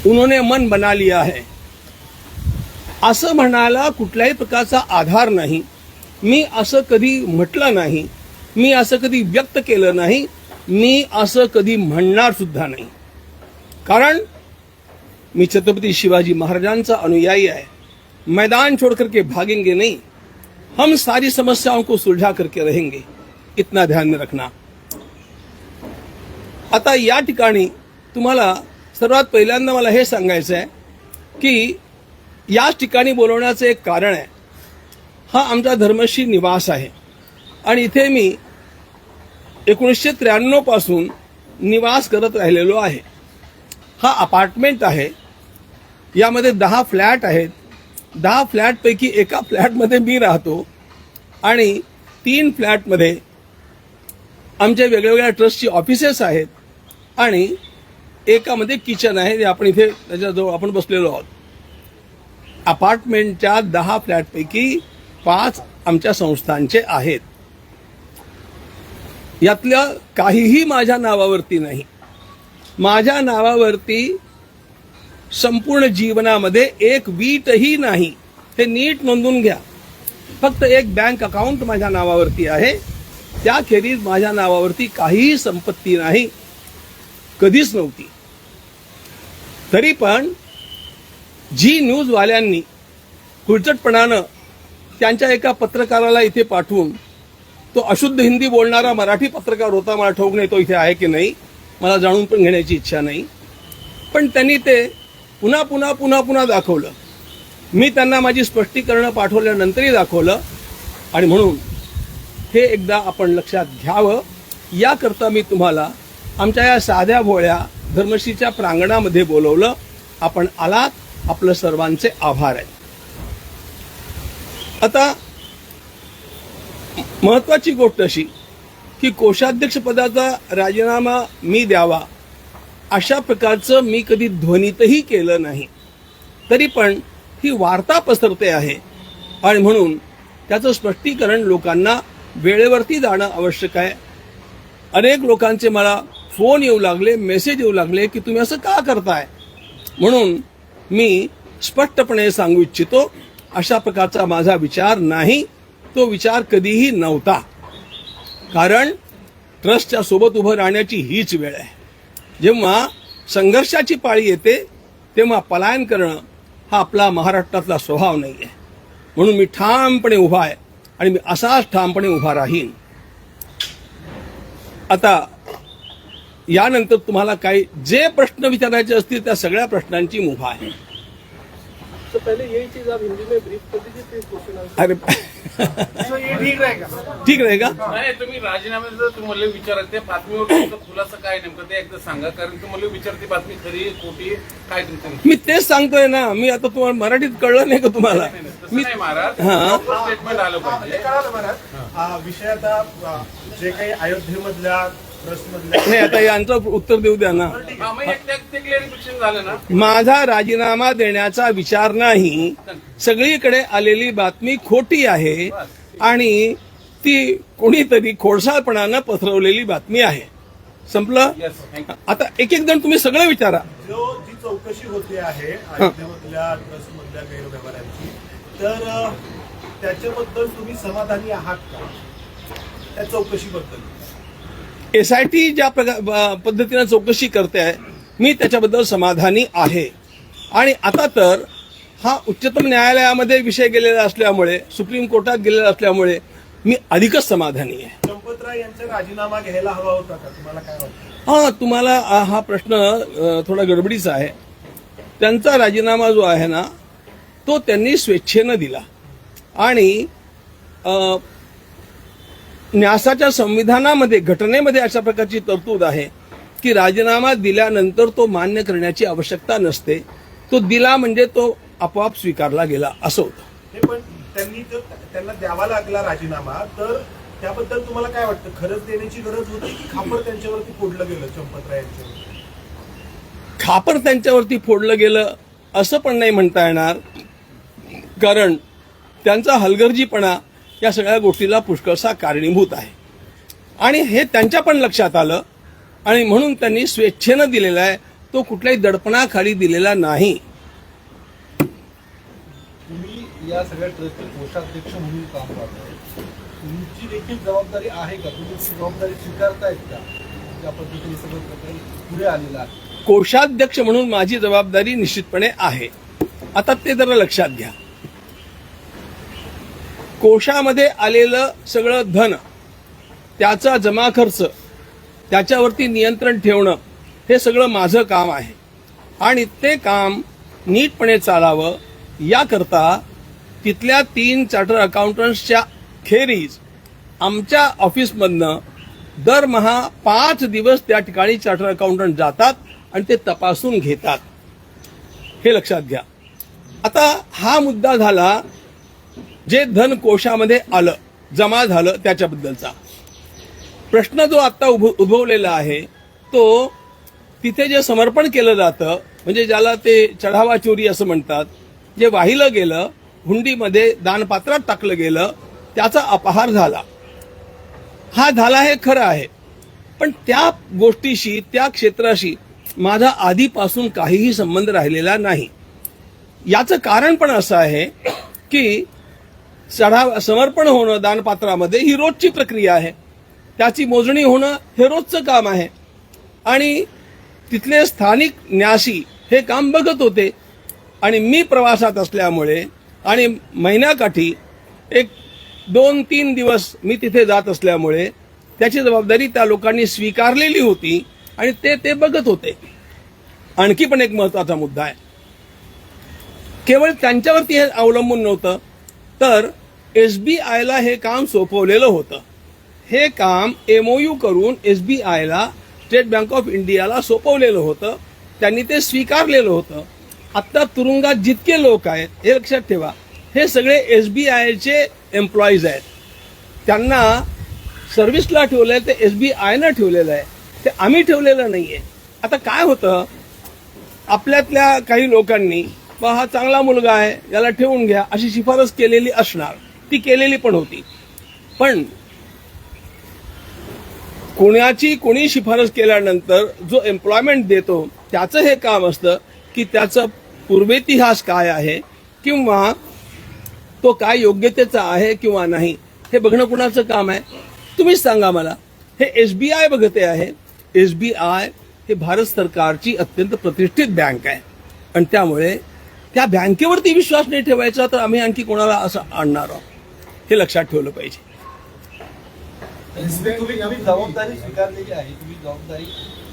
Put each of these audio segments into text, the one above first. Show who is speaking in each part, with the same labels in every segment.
Speaker 1: उन्होंने मन बना लिया है असं म्हणायला कुठल्याही प्रकारचा आधार नाही. मी असं कधी म्हटलं नाही, मी असं कधी व्यक्त केलं नाही, मी असं कधी म्हणणार सुद्धा नाही. कारण मी छत्रपति शिवाजी महाराजांचा अनुयायी आहे. मैदान छोड़ करके भागेंगे नहीं, हम सारी समस्याओं को सुलझा करके रहेंगे, इतना ध्यान में रखना. आता या ठिकाणी तुम्हाला सर्वात पहिल्यांदा मला हे सांगायचं आहे की याच ठिकाणी बोलवण्याचं एक कारण आहे. हा आमचा धर्मश्री निवास आहे आणि इथे मी 1993 पासून निवास करत राहिलेलो आहे. हा अपार्टमेंट आहे. यामध्ये 10 फ्लॅट आहेत. 10 फ्लॅटपैकी एका फ्लॅटमध्ये मी राहतो आणि 3 फ्लॅटमध्ये आमच्या वेगवेगळ्या ट्रस्टची ऑफिसेस आहेत आणि एकामध्ये किचन आहे जे आपण इथे त्याच्याजवळ आपण बसलेलो आहोत. अपार्टमेंटच्या 10 फ्लॅटपैकी 5 आमच्या संस्थांचे आहेत. यातल्या काहीही माझ्या नावावरती नाही. माझ्या नावावरती संपूर्ण जीवनामध्ये एक वीटही नाही. हे नीट नोंदून घ्या. फक्त एक बँक अकाउंट माझ्या नावावरती आहे. त्याखेरीज माझ्या नावावरती काहीही संपत्ती नाही, कधीच नव्हती. तरी पण जी न्यूजवाल्यांनी खुळचटपणानं त्यांच्या एका पत्रकाराला इथे पाठवून, तो अशुद्ध हिंदी बोलणारा मराठी पत्रकार होता, मला ठाऊक नाही तो इथे आहे की नाही, मला जाणून पण घेण्याची इच्छा नाही, पण त्यांनी ते पुन्हा पुन्हा पुन्हा पुन्हा दाखवलं. मी त्यांना माझी स्पष्टीकरणं पाठवल्यानंतरही दाखवलं. आणि म्हणून हे एकदा आपण लक्षात घ्यावं, याकरता मी तुम्हाला आमच्या या साध्या भोळ्या धर्मश्रीच्या प्रांगणामध्ये बोलवलं. आपण आलात, आपलं सर्वांचे आभार आहे. आता महत्वाची गोष्ट अशी की कोषाध्यक्ष पदाचा राजीनामा मी द्यावा अशा प्रकारचं मी कधी ध्वनितही केलं नाही. तरी पण ही वार्ता पसरते आहे आणि म्हणून त्याचं स्पष्टीकरण लोकांना वेळेवरती जाणं आवश्यक आहे. अनेक लोकांचे मला फोन येऊ लागले, मेसेज येऊ लागले की तुम्ही असं का करताय. म्हणून मी स्पष्टपणे सांगू इच्छितो, अशा प्रकारचा माझा विचार नाही, तो विचार कधीही नव्हता. कारण ट्रस्टच्या सोबत उभं राहण्याची हीच वेळ आहे. जेव्हा संघर्षाची पाळी येते तेव्हा पलायन करणं हा आपला महाराष्ट्रातला स्वभाव नाही आहे. म्हणून मी ठामपणे उभा आहे आणि मी असाच ठामपणे उभा राहीन. आता यानंतर तुम्हाला काही जे प्रश्न विचारायचे असतील त्या सगळ्या प्रश्नांची मुभा आहे.
Speaker 2: तो पहले यही चीज आप हिंदी में ब्रीफ कर दीजिए, फिर क्वेश्चन आंसर.
Speaker 1: अरे
Speaker 2: तो ये ठीक रहेगा.
Speaker 1: ठीक रहेगा.
Speaker 3: नाही, तुम्ही राजीनाम्याचं तुम्हाला विचारते बातमीवर तुमचा खुलासा काय नेमकं ते एकदा सांगा. कारण तुम्हाला विचारते बातमी खरी खोटी काय तुमचं.
Speaker 1: मी तेच सांगतोय ना. मी आता तुम्हाला मराठीत कळलं नाही का तुम्हाला.
Speaker 3: मी नाही महाराज,
Speaker 1: हां.
Speaker 3: स्टेटमेंट आलं पाहिजे.
Speaker 2: कळालं महाराज. विषय आता जे काही अयोध्येमधल्या ट्रस्टमधल्या
Speaker 1: नाही, आता यांचं उत्तर देऊ द्या ना.
Speaker 3: हा, मग एक ते क्लिअरिफिकेशन झालं ना.
Speaker 1: माझा राजीनामा देण्याचा विचार नाही. सगळीकडे आलेली बातमी खोटी आहे आणि ती कोणीतरी खोडसाळपणानं पसरवलेली बातमी आहे. संपलं.
Speaker 3: Yes, thank you.
Speaker 1: आता एक एक जण तुम्ही सगळं विचारा.
Speaker 2: जी चौकशी होते आहे अयोध्येमधल्या ट्रस्टमधल्या गैरव्यवहारांची, तर त्याच्याबद्दल तुम्ही समाधानी आहात का? त्या चौकशीबद्दल
Speaker 1: SIT ज्या पद्धतीनं चौकशी करते आहे, मी त्याच्याबद्दल समाधानी आहे. आणि आता तर हा उच्चतम न्यायालयामध्ये विषय गेलेला असल्यामुळे, सुप्रीम कोर्टात गेलेला असल्यामुळे मी अधिकच समाधानी आहे.
Speaker 2: चंपतराय यांचा राजीनामा घ्यायला हवा होता का? तुम्हाला काय वाटतं?
Speaker 1: हा, तुम्हाला हा प्रश्न थोडा गडबडीचा आहे. त्यांचा राजीनामा जो आहे ना, तो त्यांनी स्वेच्छेनं दिला आणि न्यासाच्या संविधानामध्ये, घटनेमध्ये अशा प्रकारची तरतूद आहे की राजीनामा दिल्यानंतर तो मान्य करण्याची आवश्यकता नसते. तो दिला म्हणजे तो आपोआप स्वीकारला गेला असं होतं.
Speaker 2: हे पण त्यांनी जर त्यांना द्यावा लागला राजीनामा, तर त्याबद्दल तुम्हाला काय वाटतं? खरंच देण्याची गरज होती की खापर त्यांच्यावरती फोडलं गेलं चंपतराय यांच्यावर?
Speaker 1: खापर त्यांच्यावरती फोडलं गेलं असं पण नाही म्हणता येणार. कारण त्यांचा हलगर्जीपणा या सगळ्या गोष्टीला पुष्कळसा कारणीभूत आहे आणि हे त्यांच्या पण लक्षात आलं आणि म्हणून त्यांनी स्वेच्छेनं दिलेलं आहे. तो कुठल्याही दडपणाखाली दिलेला नाही.
Speaker 4: तुम्ही या सगळ्या ट्रस्टचे कोषाध्यक्ष म्हणून काम करताय, तुमची देखील जबाबदारी आहे का? तुम्ही ती जबाबदारी स्वीकारतायत का? ज्या पद्धतीने सगळं प्रकरण पुढे आलेलं आहे.
Speaker 1: कोषाध्यक्ष म्हणून माझी जबाबदारी निश्चितपणे आहे. आता ते जरा लक्षात घ्या. कोशामध्ये आलेलं सगळं धन, त्याचा जमा खर्च, त्याच्यावरती नियंत्रण ठेवणं हे सगळं माझं काम आहे. आणि ते काम नीटपणे चालावं याकरता तिथल्या 3 चार्टर अकाउंटंट्सच्या खेरीज आमच्या ऑफिसमधनं दरमहा 5 दिवस त्या ठिकाणी चार्टर अकाउंटंट जातात आणि ते तपासून घेतात. हे लक्षात घ्या. आता हा मुद्दा झाला जे धन कोशामध्ये आलं, जमा झालं त्याच्याबद्दलचा. प्रश्न जो आता उद्भवलेला आहे तो तिथे जे समर्पण केलं जातं, म्हणजे ज्याला ते चढावा चोरी असं म्हणतात, जे वाहिलं गेलं, हुंडीमध्ये दानपात्रात टाकलं गेलं, त्याचा अपहार झाला. हा झाला हे खरं आहे. पण त्या गोष्टीशी, त्या क्षेत्राशी माझा आधीपासून काहीही संबंध राहिलेला नाही. याचं कारण पण असं आहे की समर्पण होणं दानपात्रामध्ये ही रोजची प्रक्रिया आहे. त्याची मोजणी होणं हे रोजचं काम आहे. आणि तिथले स्थानिक न्यासी हे काम बघत होते. आणि मी प्रवासात असल्यामुळे आणि महिन्याकाठी 1-2-3 दिवस मी तिथे जात असल्यामुळे त्याची जबाबदारी त्या लोकांनी स्वीकारलेली होती आणि ते बघत होते. आणखी पण एक महत्वाचा मुद्दा आहे. केवळ त्यांच्यावरती हे अवलंबून नव्हतं, तर एसबीआयला हे काम सोपवलेलं होतं. हे काम MOU करून एसबीआयला, स्टेट बँक ऑफ इंडियाला सोपवलेलं होतं. त्यांनी ते स्वीकारलेलं होतं. आता तुरुंगात जितके लोक आहेत हे लक्षात ठेवा, हे सगळे एसबीआयचे एम्प्लॉईज आहेत. त्यांना सर्व्हिसला ठेवलंय ते एसबीआयनं ठेवलेलं आहे, ते आम्ही ठेवलेलं नाहीये. आता काय होतं, आपल्यातल्या काही लोकांनी हा चांगला मुलगा आहे याला ठेवून घ्या अशी शिफारस केलेली असणार, ती केलेली पण होती. पण कोणी शिफारस केल्यानंतर जो एम्प्लॉयमेंट देतो त्याचं हे काम असतं की त्याचा पूर्वेतिहास काय आहे किंवा तो काय योग्यतेचा आहे किंवा नाही हे बघणं कुणाचं काम आहे? तुम्हीच सांगा मला. हे एसबीआय बघते आहे. एसबीआय हे भारत सरकारची अत्यंत प्रतिष्ठित बँक आहे आणि त्यामुळे त्या बँकेवरती विश्वास नाही ठेवायचा तर आम्ही आणखी कोणाला असं आणणार आहोत, हे लक्षात ठेवलं पाहिजे.
Speaker 4: तुम्ही जबाबदारी स्वीकारलेली आहे, तुम्ही जबाबदारी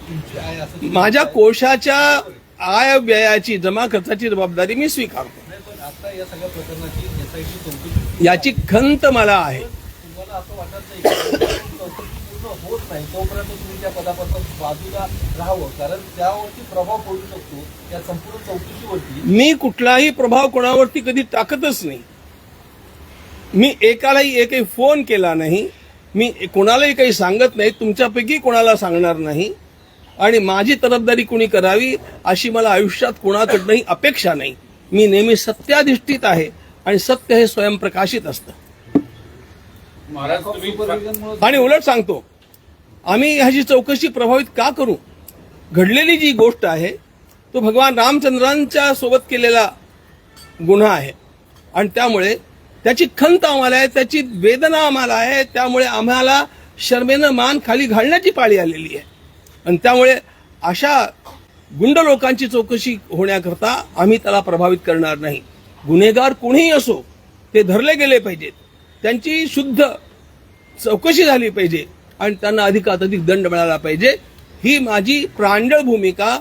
Speaker 4: तुमची आहे असं
Speaker 1: माझ्या कोशाच्या आय व्ययाची, जमा खर्चाची जबाबदारी मी स्वीकारतो.
Speaker 4: नाही, पण आता या सगळ्या प्रकरणाची SIT चौकशी
Speaker 1: याची खंत मला आहे.
Speaker 4: तुम्हाला असं वाटत नाही की चौकशी पूर्ण होत नाही तोपर्यंत तुम्ही त्या पदापासून बाजूला राहावं, कारण त्यावरती प्रभाव पडू शकतो या संपूर्ण चौकशीवरती.
Speaker 1: मी कुठलाही प्रभाव कोणावरती कधी टाकतच नाही. मी एकालाही एकही फोन केला नाही. मी कोणालाही काही सांगत नाही. तुमच्यापैकी कोणाला सांगणार नाही. आणि माझी तरफदारी कोणी करावी अशी मला आयुष्यात कोणाकडनंही अपेक्षा नाही. मी नेहमी सत्याधिष्ठित आहे आणि सत्य हे स्वयंप्रकाशित असतं.
Speaker 3: महाराज तुम्ही
Speaker 1: आणि उलट सांगतो, आम्ही ह्याची चौकशी प्रभावित का करू? घडलेली जी गोष्ट आहे तो भगवान रामचंद्रांच्या सोबत केलेला गुन्हा आहे आणि त्यामुळे त्याची खंत आम्हाला आहे, त्याची वेदना आम्हाला आहे. त्यामुळे आम्हाला शर्मेनं मान खाली घालण्याची पाळी आलेली आहे. आणि त्यामुळे अशा गुंड लोकांची चौकशी होण्याकरता आम्ही त्याला प्रभावित करणार नाही. गुन्हेगार कोणीही असो ते धरले गेले पाहिजेत, त्यांची शुद्ध चौकशी झाली पाहिजे आणि त्यांना अधिकात अधिक दंड मिळाला पाहिजे. ही माझी प्रांजळ भूमिका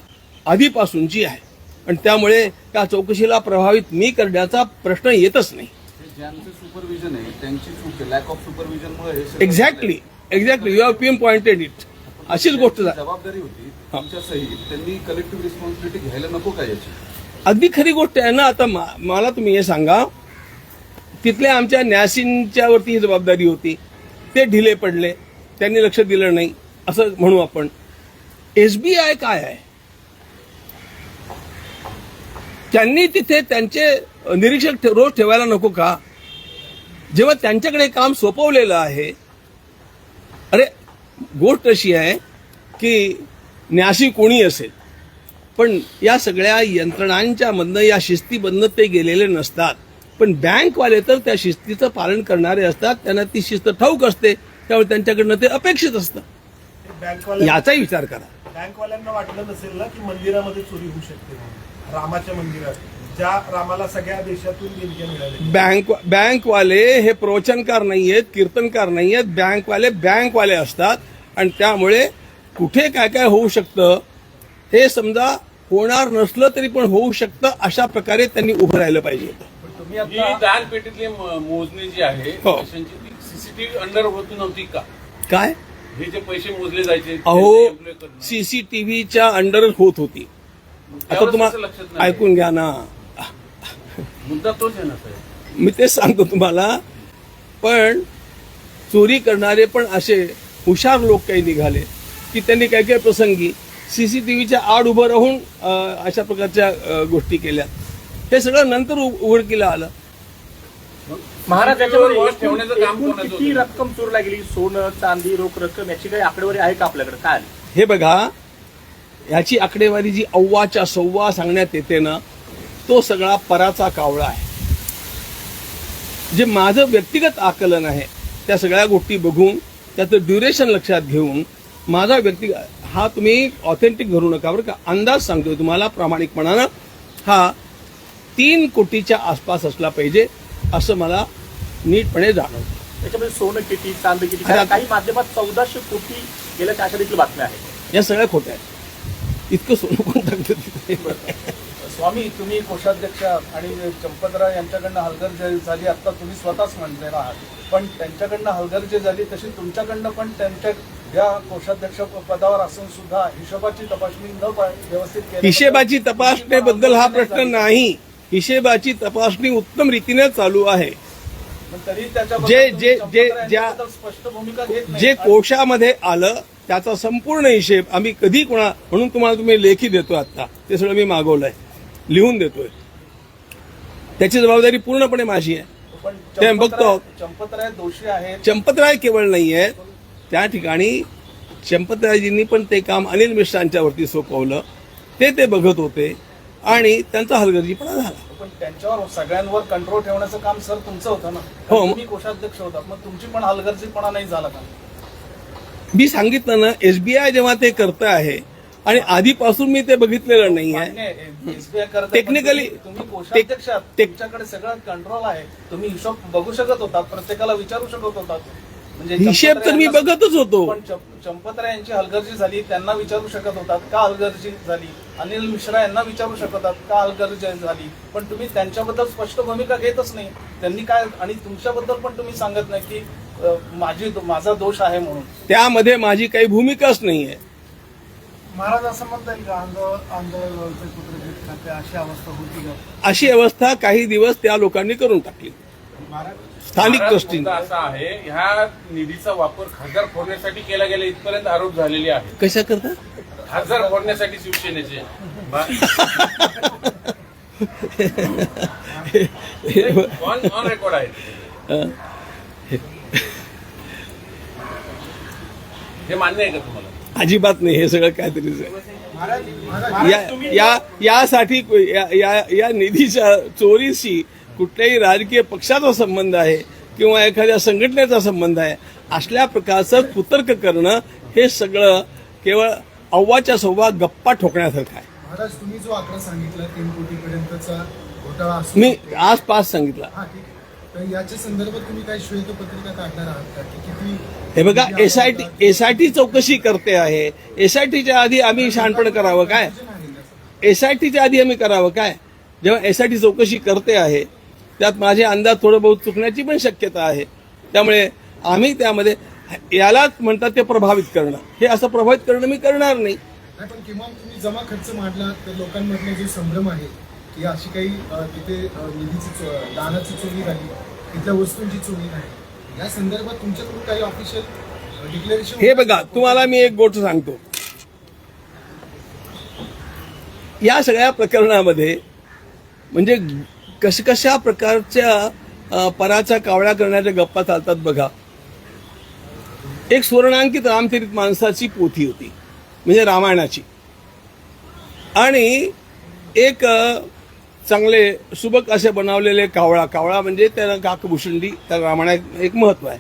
Speaker 1: आधीपासूनची आहे आणि त्यामुळे त्या चौकशीला प्रभावित मी करण्याचा प्रश्न येतच नाही.
Speaker 5: ज्यांचं सुपरविजन आहे त्यांची चूक आहे, लॅक ऑफ सुपरविजनमुळे
Speaker 1: exactly you have PM pointed it. अशीच गोष्ट झाली.
Speaker 5: जबाबदारी होती तुमच्या सहित, त्यांनी कलेक्टिव्ह रिस्पॉन्सिबिलिटी घ्यायला नको का याची?
Speaker 1: अगदी खरी गोष्ट आहे ना. आता मला तुम्ही हे सांगा, तिथल्या आमच्या न्यासींच्या वरती ही जबाबदारी होती, ते ढिले पडले, त्यांनी लक्ष दिलं नाही असं म्हणू आपण. एसबीआय काय आहे? त्यांनी तिथे त्यांचे निरीक्षक रोज ठेवायला नको का? जेव्हा त्यांच्याकडे काम सोपवलेलं आहे. अरे गोष्ट अशी आहे की न्यासी कोणी असेल, पण या सगळ्या यंत्रणांच्या मधनं या शिस्तीमधनं ते गेलेले नसतात. पण बँकवाले तर त्या शिस्तीचं पालन करणारे असतात, त्यांना ती शिस्त ठाऊक असते, त्यामुळे त्यांच्याकडनं ते अपेक्षित असतं.
Speaker 2: बँकवाल्या
Speaker 1: याचाही विचार करा.
Speaker 2: बँकवाल्यांना वाटलं नसेल ना की मंदिरामध्ये चोरी होऊ शकते म्हणून. रामाच्या मंदिरात, ज्या रामाला सगळ्या देशातून देणग्या मिळाल्या.
Speaker 1: बँकवाले हे प्रवचनकार नाही आहेत, कीर्तनकार नाही आहेत. बँकवाले असतात आणि त्यामुळे कुठे काय काय होऊ शकतं हे समजा होणार नसलं तरी पण होऊ शकतं, अशा प्रकारे त्यांनी उभं राहिलं पाहिजे.
Speaker 4: तुम्ही
Speaker 3: ही
Speaker 4: आता
Speaker 3: दानपेटीतली मोजणी जी आहे
Speaker 1: हो.
Speaker 3: पैशांची ती सीसीटीव्ही अंडर होती नव्हती का?
Speaker 1: काय
Speaker 3: हे जे पैसे मोजले जायचे
Speaker 1: अहो
Speaker 3: ते employ करणं.
Speaker 1: सीसीटीव्हीच्या अंडर होत होती. आता
Speaker 3: त्यावेळेस
Speaker 1: तुम्हाला
Speaker 3: कसं लक्षात नाही?
Speaker 1: ऐकून घ्या ना,
Speaker 3: मुद्दा तोच आहे ना साहेब.
Speaker 1: मी तेच सांगतो तुम्हाला. पण चोरी करणारे पण असे हुशार लोक काही निघाले की त्यांनी काही काही प्रसंगी सीसीटीव्हीच्या आड उभं राहून अशा प्रकारच्या गोष्टी केल्या. हे सगळं नंतर उघडकीला आलं.
Speaker 6: महाराज
Speaker 3: CCTV
Speaker 6: त्याच्यावर
Speaker 3: वर
Speaker 6: एकूण
Speaker 3: ठेवण्याचं काम
Speaker 6: एकूण
Speaker 3: कोणाचं
Speaker 6: किती
Speaker 3: होतं?
Speaker 6: रक्कम चोरला गेली? सोनं, चांदी, रोख रक्कम याची काही आकडेवारी आहे का आपल्याकडे? काय आली?
Speaker 1: हे बघा, याची आकडेवारी जी अव्वाच्या सव्वा सांगण्यात येते ना, तो सगळा पराचा कावळा आहे. जे माझं व्यक्तिगत आकलन आहे त्या सगळ्या गोष्टी बघून त्याचं ड्युरेशन लक्षात घेऊन माझा व्यक्तिगत हा तुम्ही ऑथेंटिक धरू नका बरं का, अंदाज सांगतोय तुम्हाला प्रामाणिकपणानं. हा 3 कोटीच्या आसपास असला पाहिजे असं मला नीटपणे जाणवतं.
Speaker 6: त्याच्यामध्ये सोनं किती, चांदी किती?
Speaker 1: आता-
Speaker 6: काही माध्यमात 1400 कोटी गेल्याच्या अशा देखील बातम्या आहेत.
Speaker 1: या सगळ्या खोट्या आहेत. इतकं सोनं कोण टाकतं तिथे?
Speaker 4: स्वामी, तुम्ही कोषाध्यक्ष आहात आणि चंपतराव यांच्याकडनं हलगर्जी झाली, आता तुम्ही स्वतःच म्हणले आहात, पण त्यांच्याकडनं हलगर्जी झाली तशी तुमच्याकडनं पण त्यांच्या या कोषाध्यक्ष पदावर असून सुद्धा हिशोबाची तपासणी न व्यवस्थित केली.
Speaker 1: हिशेबाची तपासणीबद्दल हा प्रश्न नाही. हिशेबाची तपासणी उत्तम रीतीने चालू आहे.
Speaker 4: तरी त्याच्याबद्दल
Speaker 1: जे-
Speaker 4: तुम्ही
Speaker 1: जे-
Speaker 4: चंपतराव
Speaker 1: जे- ज्या-
Speaker 4: यांच्याबद्दल स्पष्ट भूमिका घेत नाही.
Speaker 1: जे कोशामध्ये आलं त्याचा संपूर्ण हिशेब आम्ही कधी म्हणून तुम्हाला तुम्ही लेखी देतो आता, ते सगळं मी मागवलंय, लिहून देतोय. त्याची जबाबदारी पूर्णपणे माझी आहे.
Speaker 4: पण
Speaker 1: ते आम्ही बघतो.
Speaker 4: चंपतराय दोषी आहेत.
Speaker 1: चंपतराय केवळ नाही आहेत, त्या ठिकाणी चंपतरायजींनी पण ते काम अनिल मिश्रांच्या वरती सोपवलं. ते बघत होते आणि त्यांचा हलगर्जीपणा झाला.
Speaker 4: पण त्यांच्यावर सगळ्यांवर कंट्रोल ठेवण्याचं काम सर तुमचं होतं ना.
Speaker 1: हो.
Speaker 4: तुम्ही कोषाध्यक्ष होतात, मग तुमची पण हलगर्जीपणा नाही झाला का?
Speaker 1: मी सांगितलं ना, एसबीआय जेव्हा ते करत आहे आणि आधीपासून मी ते बघितलेलं नाही आहे.
Speaker 4: मान्य आहे, SBI करत आहे,
Speaker 1: Technically-
Speaker 4: पण तुम्ही कोषाध्यक्ष आहात,
Speaker 1: टेक-
Speaker 4: तुमच्याकडे सगळं कंट्रोल आहे. तुम्ही हिशोब बघू शकत होतात, प्रत्येकाला विचारू शकत होतात. म्हणजे
Speaker 1: हिशेब तर मी
Speaker 4: चंपतराय यांना-
Speaker 1: बघतच होतो.
Speaker 4: पण चंपतराय यांची हलगर्जी झाली, त्यांना विचारू शकत होतात का हलगर्जी झाली. अनिल मिश्रा यांना विचारू शकत होतात का हलगर्जी झाली. पण तुम्ही त्यांच्याबद्दल स्पष्ट भूमिका घेतच नाही. त्यांनी काय, आणि तुमच्याबद्दल पण तुम्ही सांगत नाही की माझा दोष आहे म्हणून.
Speaker 1: त्यामध्ये माझी काही भूमिकाच नाहीये.
Speaker 7: महाराज असं म्हणता येईल का आंदोलनाचे पुत्र घेत खाते अशी अवस्था होती का?
Speaker 1: अशी अवस्था काही दिवस त्या लोकांनी करून टाकली, स्थानिक
Speaker 3: महाराज,
Speaker 1: ट्रस्टींनी.
Speaker 3: मुद्दा असा आहे, ह्या निधीचा वापर खासदार फोडण्यासाठी केला गेला इथपर्यंत आरोप झालेले आहेत.
Speaker 1: कशा करता?
Speaker 3: खासदार फोडण्यासाठी शिवसेनेचे ऑन रेकॉर्ड आहे. हे मान्य आहे का तुम्हाला?
Speaker 1: अजिबात नाही. हे सगळं काहीतरीच आहे. यासाठी या निधीच्या चोरीशी कुठल्याही राजकीय पक्षाचा संबंध आहे किंवा एखाद्या संघटनेचा संबंध आहे असल्या प्रकारचं कुतर्क करणं हे सगळं केवळ अव्वाच्या सव्वा गप्पा ठोकण्यासारखं आहे.
Speaker 7: महाराज, तुम्ही जो आकडा सांगितला 3 कोटीपर्यंतचा घोटाळा असू
Speaker 1: मी
Speaker 7: शकतो.
Speaker 1: आज 5 सांगितला.
Speaker 7: हा, ठीक आहे. तर याच्या संदर्भात तुम्ही काही श्वेतपत्रिका काढणार आहात का की किती?
Speaker 1: हे बघा, एसआयटी चौकशी करते आहे. एसआयटीच्या आधी आम्ही शहाणपण करावं काय? एसआयटीच्या आधी आम्ही करावं काय? जेव्हा एसआयटी चौकशी करते आहे त्यात माझे अंदाज थोडं बहुत चुकण्याची पण शक्यता आहे. त्यामुळे आम्ही त्यामध्ये यालाच म्हणतात ते प्रभावित करणं. हे असं प्रभावित करणं मी करणार नाही.
Speaker 7: नाही, पण किमान तुम्ही जमा खर्च मांडला तर लोकांमधला जो संभ्रम आहे की अशी काही तिथे निधीची दानाची चोरी झाली, तिथल्या वस्तूंची चोरी नाही, या संदर्भात तुमच्याकडून काही ऑफिशियल डिक्लेरेशन?
Speaker 1: हे बघा, तुम्हाला मी एक गोष्ट सांगतो. या सगळ्या प्रकरणामध्ये म्हणजे कशा प्रकारच्या पराचा कावळा करण्याच्या गप्पा चालतात बघा. एक सुवर्णांकित रामचरित मानसाची पोथी होती, म्हणजे रामायणाची, आणि एक चांगले सुबक असे बनवलेले कावळा म्हणजे त्याला काकभूषुंडी, त्या रामायणात एक महत्व आहे.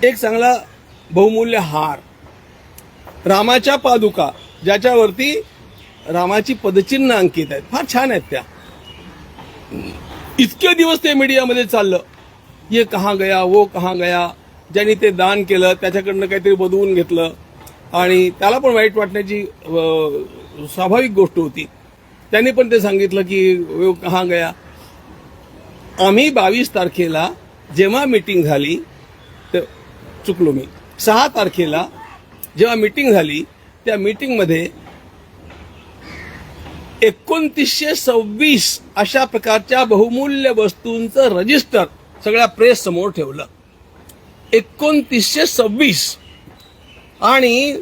Speaker 1: एक चांगला बहुमूल्य हार, रामाच्या पादुका ज्याच्यावरती रामाची पदचिन्ह अंकित आहेत, फार छान आहेत त्या. इतके दिवस ते मीडियामध्ये चाललं, ये कहाँ गया वो कहाँ गया. ज्यांनी ते दान केलं त्याच्याकडनं काहीतरी बदवून घेतलं आणि त्याला पण वाईट वाटण्याची स्वाभाविक गोष्ट होती. त्यांनी पण ते सांगितलं की वो कहाँ गया. आम्ही 22 तारखेला जेव्हा मीटिंग झाली, तर चुकलो मी, 6 तारखेला जेव्हा मीटिंग झाली त्या मीटिंगमध्ये 2926 अशा प्रकारच्या बहुमूल्य वस्तूंचं रजिस्टर सगळ्या प्रेस समोर ठेवलं. 2926 आणि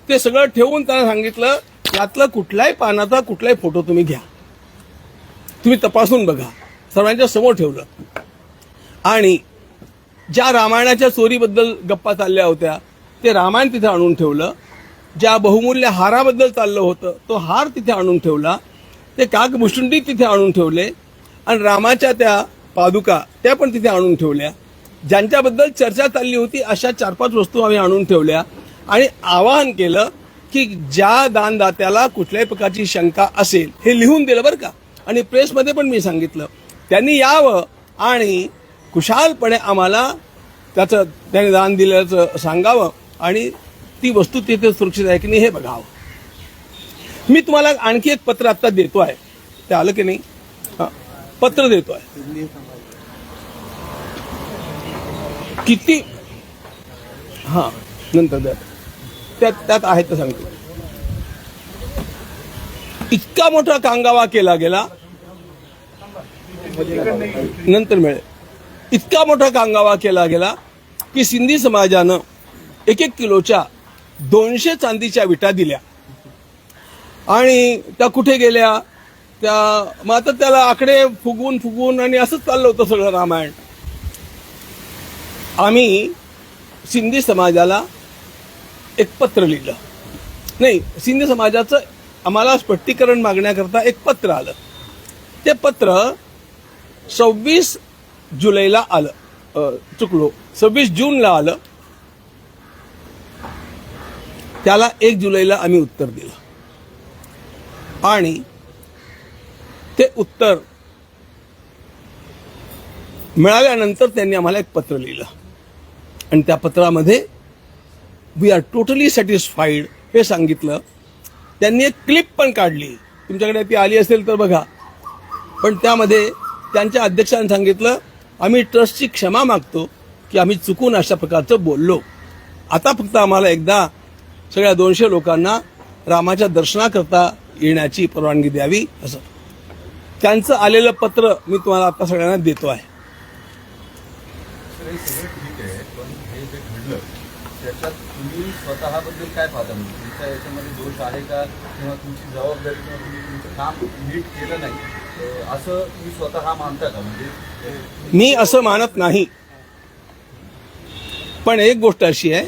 Speaker 1: ते सगळं ठेवून त्यांना सांगितलं यातलं कुठल्याही पानाचा कुठलाही फोटो तुम्ही घ्या, तुम्ही तपासून बघा. सर्वांच्या समोर ठेवलं. आणि ज्या रामायणाच्या चोरीबद्दल गप्पा चालल्या होत्या ते रामायण तिथे आणून ठेवलं. ज्या बहुमूल्य हाराबद्दल चाललं होतं तो हार तिथे आणून ठेवला. ते काकभूषुंडी तिथे आणून ठेवले आणि रामाच्या त्या पादुका त्या पण तिथे आणून ठेवल्या. ज्यांच्याबद्दल चर्चा चालली होती अशा 4-5 वस्तू आम्ही आणून ठेवल्या आणि आवाहन केलं की ज्या दानदात्याला कुठल्याही प्रकारची शंका असेल हे लिहून दिलं बरं का. आणि प्रेसमध्ये पण मी सांगितलं त्यांनी यावं आणि कुशालपणे आम्हाला त्याचं त्याने दान दिल्याचं सांगावं आणि ती वस्तू तिथे सुरक्षित आहे की नाही हे बघावं. मी तुम्हाला आणखी एक पत्र आता देतो आहे, ते आलं की नाही? पत्र देतो आहे. किती नंतर द्या, त्यात आहे तर सांगतो. इतका मोठा कांगावा केला गेला, नंतर मिळेल. इतका मोठा कांगावा केला गेला की सिंधी समाजानं 1-1 किलोच्या 200 चांदीच्या विटा दिल्या आणि त्या कुठे गेल्या त्या. मग आता त्याला आकडे फुगवून आणि असंच चाललं होतं सगळं रामायण. आम्ही सिंधी समाजाला एक पत्र लिहिलं, नाही सिंधी समाजाचं आम्हाला स्पष्टीकरण मागण्याकरता एक पत्र आलं. ते पत्र 26 जुलैला आलं, चुकलो 26 जूनला आलं. त्याला 1 जुलैला आम्ही उत्तर दिलं आणि ते उत्तर मिळाल्यानंतर त्यांनी आम्हाला एक पत्र लिहिलं आणि त्या पत्रामध्ये वी आर टोटली सॅटिस्फाईड हे सांगितलं. त्यांनी एक क्लिप पण काढली, तुमच्याकडे ती आली असेल तर बघा. पण त्यामध्ये त्यांच्या अध्यक्षांनी सांगितलं आम्ही ट्रस्टची क्षमा मागतो की आम्ही चुकून अशा प्रकारचं बोललो. आता फक्त आम्हाला एकदा सगळ्या 200 लोकांना रामाच्या दर्शनाकरता येण्याची परवानगी द्यावी असं त्यांचं आलेलं पत्र मी तुम्हाला आता सगळ्यांना देतो आहे.
Speaker 5: हे सगळं ठीक आहे, पण हे जे घडलं त्याच्यात तुम्ही स्वतःबद्दल काय पाहता? म्हणजे तुमच्या याच्यामध्ये दोष आहे का, किंवा तुमची जबाबदारी, किंवा तुम्ही तुमचं काम नीट केलं नाही असं तुम्ही स्वतः मानता का? म्हणजे
Speaker 1: मी असं मानत नाही, पण एक गोष्ट अशी आहे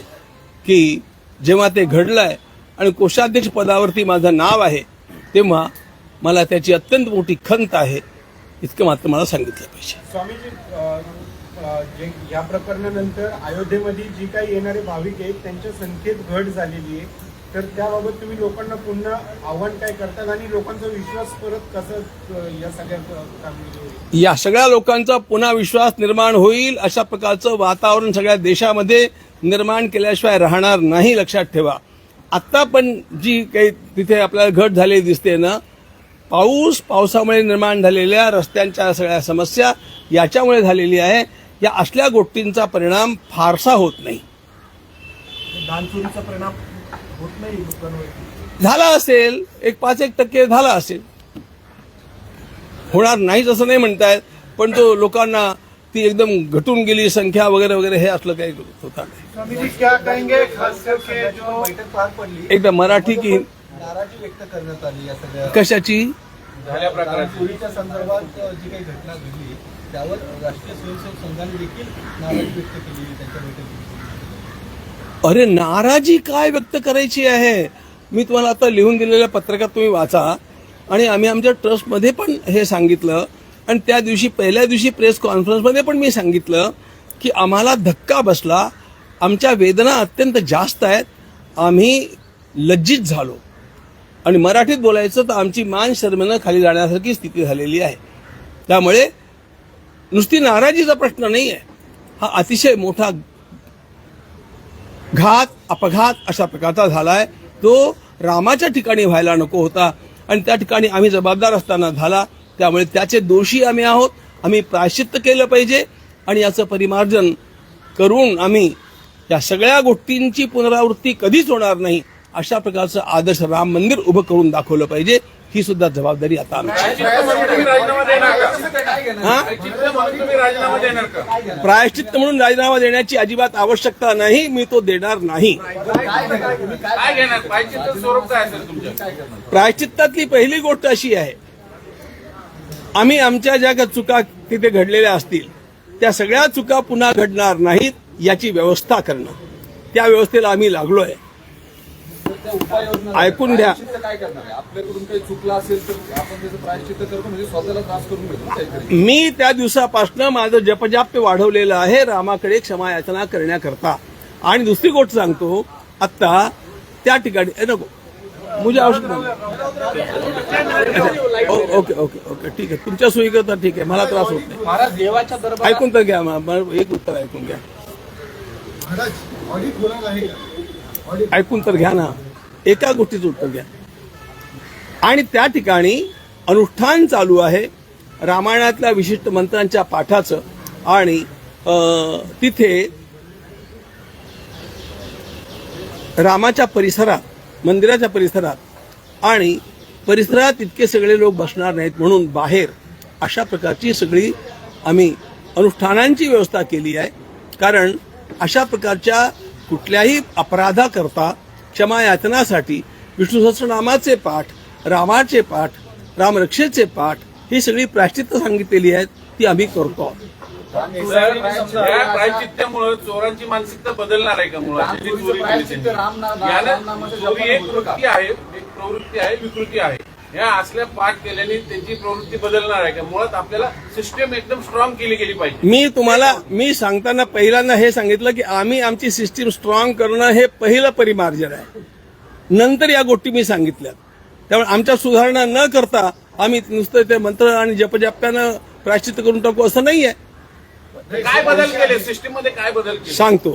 Speaker 1: की जेव्हा ते घडलंय आणि कोषाध्यक्ष पदावरती माझं नाव आहे तेव्हा मला त्याची अत्यंत मोठी खंत आहे, इतकं मात्र मला सांगितलं पाहिजे.
Speaker 8: स्वामीजी, या प्रकरणानंतर अयोध्येमध्ये जी काही येणारे भाविक आहेत त्यांच्या संख्येत घट झालेली आहे, तर त्याबाबत तुम्ही लोकांना पुन्हा आव्हान काय करतात आणि लोकांचा विश्वास परत कसं या सगळ्या कामगिरीवर?
Speaker 1: या सगळ्या लोकांचा पुन्हा विश्वास निर्माण होईल अशा प्रकारचं वातावरण सगळ्या देशामध्ये निर्माण केल्याशिवाय राहणार नाही, लक्षात ठेवा. आत्ता पण जी काही तिथे आपल्याला घट झालेली दिसते ना, पावसामुळे निर्माण झालेल्या रस्त्यांच्या सगळ्या समस्या याच्यामुळे झालेली आहे. या असल्या गोष्टींचा परिणाम फारसा होत नाही.
Speaker 2: दानचोरीचा परिणाम होत नाही लोकांवर?
Speaker 1: झाला असेल, 5-1% झाला असेल, होणार नाहीच असं नाही म्हणतायत, पण तो लोकांना ती एकदम घटून गेली संख्या वगैरे वगैरे हे असलं काही होता नाही.
Speaker 8: स्वामीजी, क्या कहेंगे खास करके जो बैठक पार पडली,
Speaker 1: एकदा मराठी की
Speaker 8: नाराजी व्यक्त करण्यात आली या सगळ्या
Speaker 1: कशाची?
Speaker 3: झाल्या प्रकाराची
Speaker 8: चोरीच्या संदर्भात जी काही घटना घडली त्यावर राष्ट्रीय स्वयंसेवक संघाने देखील नाराजी व्यक्त केली त्यांच्या बैठकीत.
Speaker 1: अरे नाराजी काय व्यक्त करायची आहे? मी तुम्हाला आता लिहून दिलेल्या पत्रकात तुम्ही वाचा. आणि आम्ही आमच्या ट्रस्टमध्ये पण हे सांगितलं आणि त्या दिवशी पहिल्या दिवशी प्रेस कॉन्फरन्समध्ये पण मी सांगितलं की आम्हाला धक्का बसला, आमच्या वेदना अत्यंत जास्त आहेत, आम्ही लज्जित झालो. आणि मराठीत बोलायचं तर आमची मान शर्मेनं खाली जाण्यासारखी स्थिती झालेली आहे. त्यामुळे नुसती नाराजीचा प्रश्न नाही आहे, हा अतिशय मोठा घात अपघात अशा प्रकारचा झालाय. तो रामाच्या ठिकाणी व्हायला नको होता आणि त्या ठिकाणी आम्ही जबाबदार असताना झाला. त्यामुळे त्याचे दोषी आम्ही आहोत. आम्ही प्रायश्चित्त केलं पाहिजे आणि याचं परिमार्जन करून आम्ही या सगळ्या गोष्टींची पुनरावृत्ती कधीच होणार नाही अशा प्रकारचं आदर्श राम मंदिर उभं करून दाखवलं पाहिजे. ही सुद्धा जबाबदारी आता आमची.
Speaker 3: तुम्ही राजीनामा देणार का?
Speaker 1: हा?
Speaker 3: तुम्ही राजीनामा देणार का?
Speaker 1: प्रायश्चित्त म्हणून राजीनामा देण्याची अजिबात आवश्यकता नाही. मी तो देणार नाही.
Speaker 3: काय घेणार? पाहिजे स्वरूप काय असेल तुमच्या?
Speaker 1: प्रायश्चित्तातली पहिली गोष्ट अशी आहे, आम्ही आमच्या ज्या काही चुका तिथे घडलेल्या असतील त्या सगळ्या चुका पुन्हा घडणार नाहीत याची व्यवस्था करणं. त्या व्यवस्थेला आम्ही लागलोय.
Speaker 5: त्या उपाययोजना
Speaker 1: ऐकून घ्या.
Speaker 5: प्रायश्चित्त काय करणार आहे? आपल्याकडून काही चुकलं असेल तर आपण त्याचं प्रायश्चित्त करतो, म्हणजे स्वतःला त्रास करून घेतो ना काहीतरी.
Speaker 1: मी त्या दिवसापासून माझं जपजाप्य वाढवलेलं आहे रामाकडे क्षमा याचना करण्याकरता. आणि दुसरी गोष्ट सांगतो, आत्ता त्या ठिकाणी नको मुझे आवश्यक ओके ओके ओके ठीक आहे, तुमच्या सोयीकरता ठीक आहे, मला त्रास होत नाही.
Speaker 4: महाराज देवाच्या दरबारात
Speaker 1: ऐकून तर घ्या, एक उत्तर ऐकून घ्या.
Speaker 7: महाराज ऑडिट होणार आहे का? ऑडिट
Speaker 1: ऐकून तर घ्या ना, एका गोष्टीचं उत्तर घ्या. आणि त्या ठिकाणी अनुष्ठान चालू आहे रामायणातल्या विशिष्ट मंत्रांच्या पाठाचं. आणि तिथे रामाच्या परिसरात, मंदिराच्या परिसरात आणि परिसरात इतके सगळे लोक बसणार नाहीत म्हणून बाहेर अशा प्रकारची सगळी आम्ही अनुष्ठानांची व्यवस्था केली आहे. कारण अशा प्रकारच्या कुठल्याही अपराधाकरता क्षमा याचनासाठी विष्णू सहस्रनामाचे पाठ, रामाचे पाठ, रामरक्षेचे पाठ ही सगळी प्रायश्चित्त सांगितलेली आहेत, ती आम्ही करतो.
Speaker 3: या प्रायश्चित्तामुळे चोरांची मानसिकता बदलणार आहे का? मुळात जी चोरी केली त्यांनी. याला चोरी एक वृत्ती आहे, एक प्रवृत्ती आहे, विकृती आहे. या असल्या पाठ केल्याने त्यांची प्रवृत्ती बदलणार आहे का? मुळात आपल्याला सिस्टम एकदम स्ट्रॉंग केली गेली पाहिजे.
Speaker 1: मी सांगताना पहिल्यांदा हे सांगितलं की आम्ही आमची सिस्टीम स्ट्रॉंग करणं हे पहिलं परिमार्जन आहे. नंतर या गोष्टी मी सांगितल्या. त्यामुळे आमच्या सुधारणा न करता आम्ही नुसतं ते मंत्र आणि जपजाप्यानं प्रायश्चित्त करून टाकू असं नाहीये.
Speaker 3: काय बदल केले सिस्टीम मध्ये? काय बदल केले
Speaker 1: सांगतो.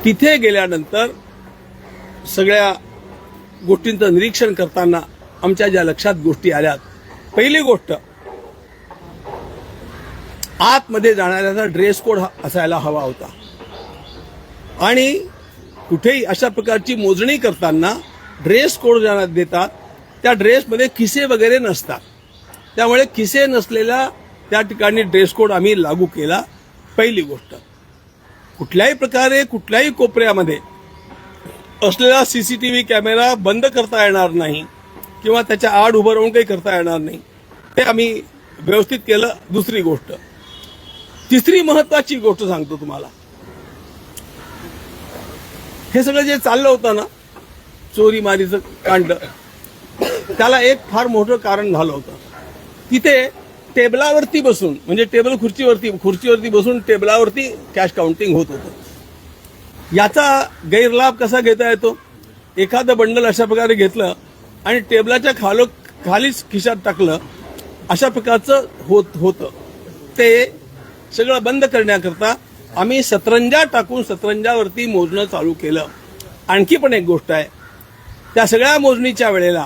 Speaker 1: तिथे गेल्यानंतर सगळ्या गोष्टींचं निरीक्षण करताना आमच्या ज्या लक्षात गोष्टी आल्यात, पहिली गोष्ट आतमध्ये जाणाऱ्याचा ड्रेस कोड असायला हवा होता. आणि कुठेही अशा प्रकारची मोजणी करताना ड्रेस कोड ज्यांना देतात त्या ड्रेसमध्ये खिसे वगैरे नसतात. त्यामुळे खिसे नसलेला त्या ठिकाणी ड्रेस कोड आम्ही लागू केला. पहिली गोष्ट, कुठल्याही प्रकारे कुठल्याही कोपऱ्यामध्ये असलेला सीसीटीव्ही कॅमेरा बंद करता येणार नाही किंवा त्याच्या आड उभं राहून काही करता येणार नाही, ते आम्ही व्यवस्थित केलं. दुसरी गोष्ट, तिसरी महत्वाची गोष्ट सांगतो तुम्हाला. हे सगळं जे चाललं होतं ना, चोरी मारीचं कांड, त्याला एक फार मोठं कारण झालं होतं. तिथे टेबलावरती बसून, म्हणजे टेबल खुर्चीवरती बसून टेबलावरती कॅश काउंटिंग होत होतं. याचा गैरलाभ कसा घेता येतो? एखादं बंडल अशा प्रकारे घेतलं आणि टेबलाच्या खालीच खिशात टाकलं, अशा प्रकारचं होतं. ते सगळं बंद करण्याकरता आम्ही सतरंजा टाकून सतरंजावरती मोजणं चालू केलं. आणखी पण एक गोष्ट आहे, त्या सगळ्या मोजणीच्या वेळेला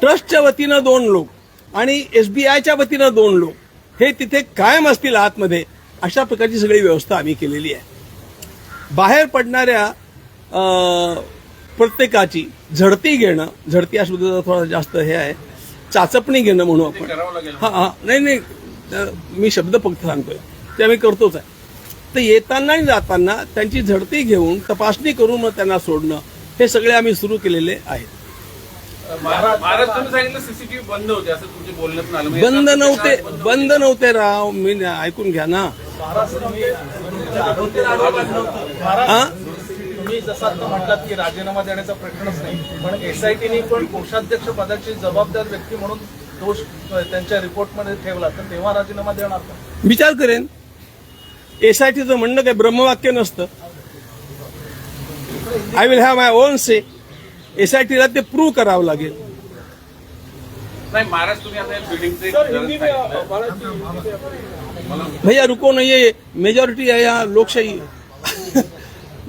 Speaker 1: ट्रस्टच्या वतीनं 2 लोक आणि SBIच्या वतीनं 2 लोक हे तिथे कायम असतील आतमध्ये, अशा प्रकारची सगळी व्यवस्था आम्ही केलेली आहे. बाहेर पडणाऱ्या प्रत्येकाची झडती घेणं, झडती हा शब्द थोडा जास्त हे आहे, चाचपणी घेणं म्हणू आपण. नाही, मी शब्द फक्त सांगतोय, ते आम्ही करतोच आहे. तर येताना आणि जाताना त्यांची झडती घेऊन तपासणी करून मग त्यांना सोडणं, हे सगळे आम्ही सुरू केलेले आहेत.
Speaker 3: महाराज तुम्ही सांगितलं सीसीटीव्ही बंद होते असं तुमच्या बोलण्यात आलं.
Speaker 1: बंद नव्हते राव, मी ऐकून घ्या ना.
Speaker 4: तुम्ही जसं आता म्हटलात की राजीनामा देण्याचा प्रश्नच नाही, पण SITने पण कोषाध्यक्ष पदाची जबाबदार व्यक्ती म्हणून दोष त्यांच्या रिपोर्टमध्ये ठेवला, तर तेव्हा राजीनामा देणार का?
Speaker 1: विचार करेन. SITचं म्हणणं काही ब्रह्मवाक्य नसतं. I will have my own say. SITला ते प्रूव्ह करावं लागेल.
Speaker 3: नाही महाराज, तुम्ही आता बिल्डिंगचे
Speaker 1: भैया रुको नहीं, ये मेजोरिटी है यहाँ, लोकशाही है.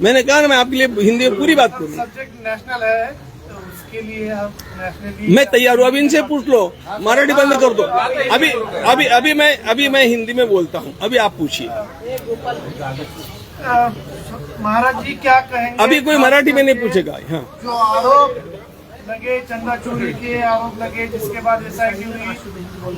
Speaker 1: मैंने कहा ना मैं आपके लिए हिंदी में पूरी बात करूँ.
Speaker 8: सब्जेक्ट नेशनल है तो उसके लिए आप नेशनली
Speaker 1: मैं तैयार हूँ. अभी इनसे पूछ लो, मराठी बंद कर दो. अभी मैं हिंदी में बोलता हूँ. अभी आप पूछिए.
Speaker 8: महाराज जी क्या कहेंगे?
Speaker 1: अभी कोई मराठी में नहीं पूछेगा. हाँ,
Speaker 8: जो आरोप लगे, चंदा चोरी के आरोप लगे, जिसके बाद SIT हुई और